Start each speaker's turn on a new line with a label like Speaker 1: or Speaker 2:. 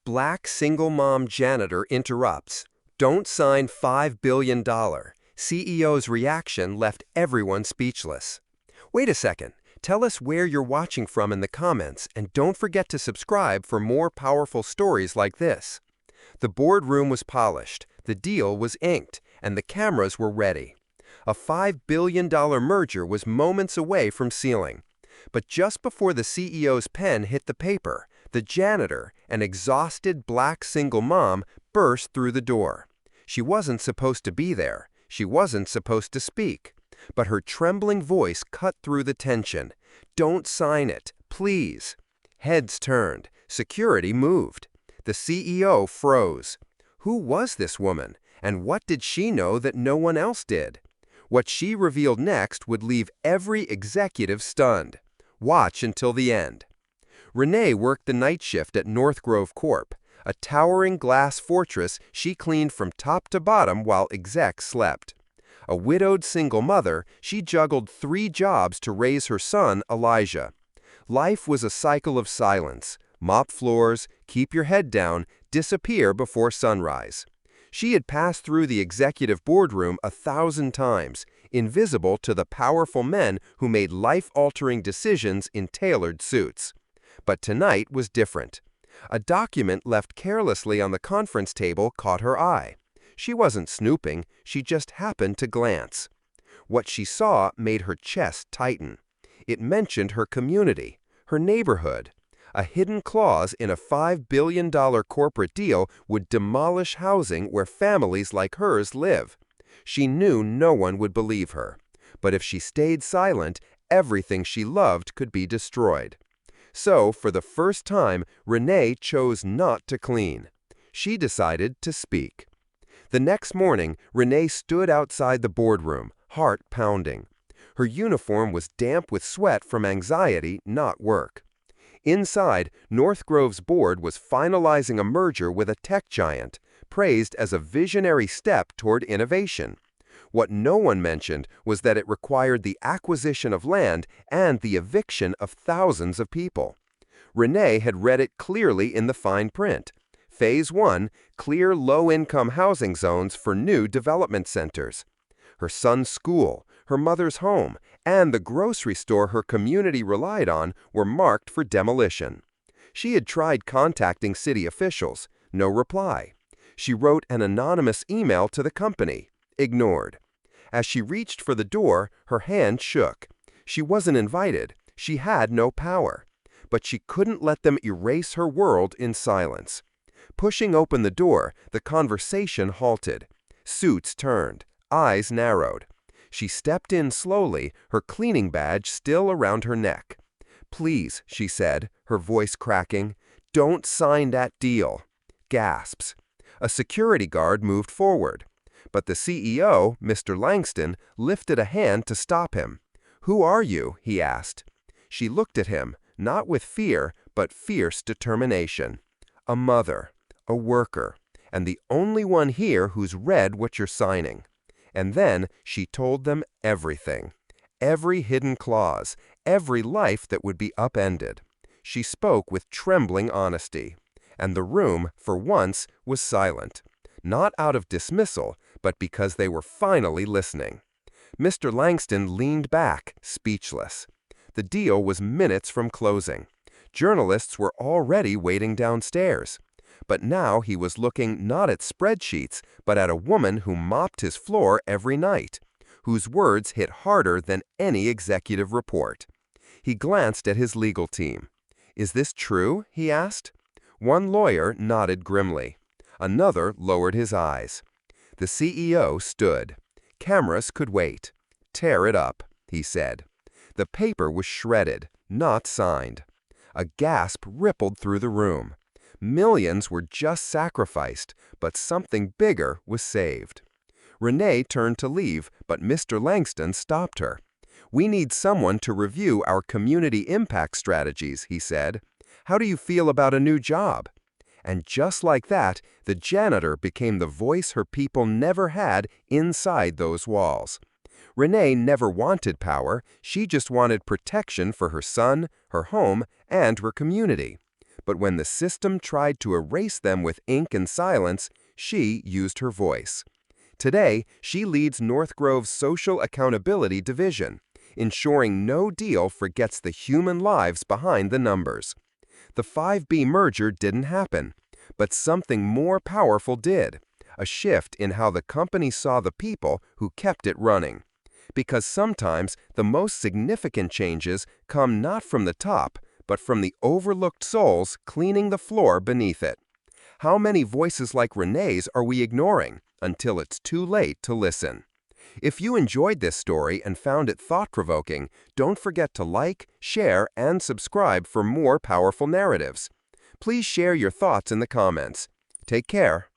Speaker 1: Black single mom janitor interrupts. Don't sign $5 billion. CEO's reaction left everyone speechless. Wait a second. Tell us where you're watching from in the comments, and don't forget to subscribe for more powerful stories like this. The boardroom was polished, the deal was inked, and the cameras were ready. A $5 billion merger was moments away from sealing. But just before the CEO's pen hit the paper, the janitor, an exhausted black single mom, burst through the door. She wasn't supposed to be there. She wasn't supposed to speak. But her trembling voice cut through the tension. "Don't sign it, please." Heads turned. Security moved. The CEO froze. Who was this woman, and what did she know that no one else did? What she revealed next would leave every executive stunned. Watch until the end. Renee worked the night shift at North Grove Corp., a towering glass fortress she cleaned from top to bottom while execs slept. A widowed single mother, she juggled 3 jobs to raise her son, Elijah. Life was a cycle of silence. Mop floors, keep your head down, disappear before sunrise. She had passed through the executive boardroom 1,000 times, invisible to the powerful men who made life-altering decisions in tailored suits. But tonight was different. A document left carelessly on the conference table caught her eye. She wasn't snooping, she just happened to glance. What she saw made her chest tighten. It mentioned her community, her neighborhood. A hidden clause in a $5 billion corporate deal would demolish housing where families like hers live. She knew no one would believe her. But if she stayed silent, everything she loved could be destroyed. So, for the first time, Renee chose not to clean. She decided to speak. The next morning, Renee stood outside the boardroom, heart pounding. Her uniform was damp with sweat from anxiety, not work. Inside, North Grove's board was finalizing a merger with a tech giant, praised as a visionary step toward innovation. What no one mentioned was that it required the acquisition of land and the eviction of thousands of people. Renee had read it clearly in the fine print. Phase 1, clear low-income housing zones for new development centers. Her son's school, her mother's home, and the grocery store her community relied on were marked for demolition. She had tried contacting city officials, no reply. She wrote an anonymous email to the company, ignored. As she reached for the door, her hand shook. She wasn't invited. She had no power. But she couldn't let them erase her world in silence. Pushing open the door, the conversation halted. Suits turned, eyes narrowed. She stepped in slowly, her cleaning badge still around her neck. "Please," she said, her voice cracking, "don't sign that deal." Gasps. A security guard moved forward. But the CEO, Mr. Langston, lifted a hand to stop him. "Who are you?" he asked. She looked at him, not with fear, but fierce determination. "A mother, a worker, and the only one here who's read what you're signing." And then she told them everything. Every hidden clause, every life that would be upended. She spoke with trembling honesty. And the room, for once, was silent. Not out of dismissal, but because they were finally listening. Mr. Langston leaned back, speechless. The deal was minutes from closing. Journalists were already waiting downstairs. But now he was looking not at spreadsheets, but at a woman who mopped his floor every night, whose words hit harder than any executive report. He glanced at his legal team. "Is this true?" he asked. One lawyer nodded grimly. Another lowered his eyes. The CEO stood. Cameras could wait. "Tear it up," he said. The paper was shredded, not signed. A gasp rippled through the room. Millions were just sacrificed, but something bigger was saved. Renee turned to leave, but Mr. Langston stopped her. "We need someone to review our community impact strategies," he said. "How do you feel about a new job?" And just like that, the janitor became the voice her people never had inside those walls. Renee never wanted power, she just wanted protection for her son, her home, and her community. But when the system tried to erase them with ink and silence, she used her voice. Today, she leads North Grove's Social Accountability Division, ensuring no deal forgets the human lives behind the numbers. The 5B merger didn't happen, but something more powerful did, a shift in how the company saw the people who kept it running. Because sometimes the most significant changes come not from the top, but from the overlooked souls cleaning the floor beneath it. How many voices like Renee's are we ignoring until it's too late to listen? If you enjoyed this story and found it thought-provoking, don't forget to like, share, and subscribe for more powerful narratives. Please share your thoughts in the comments. Take care.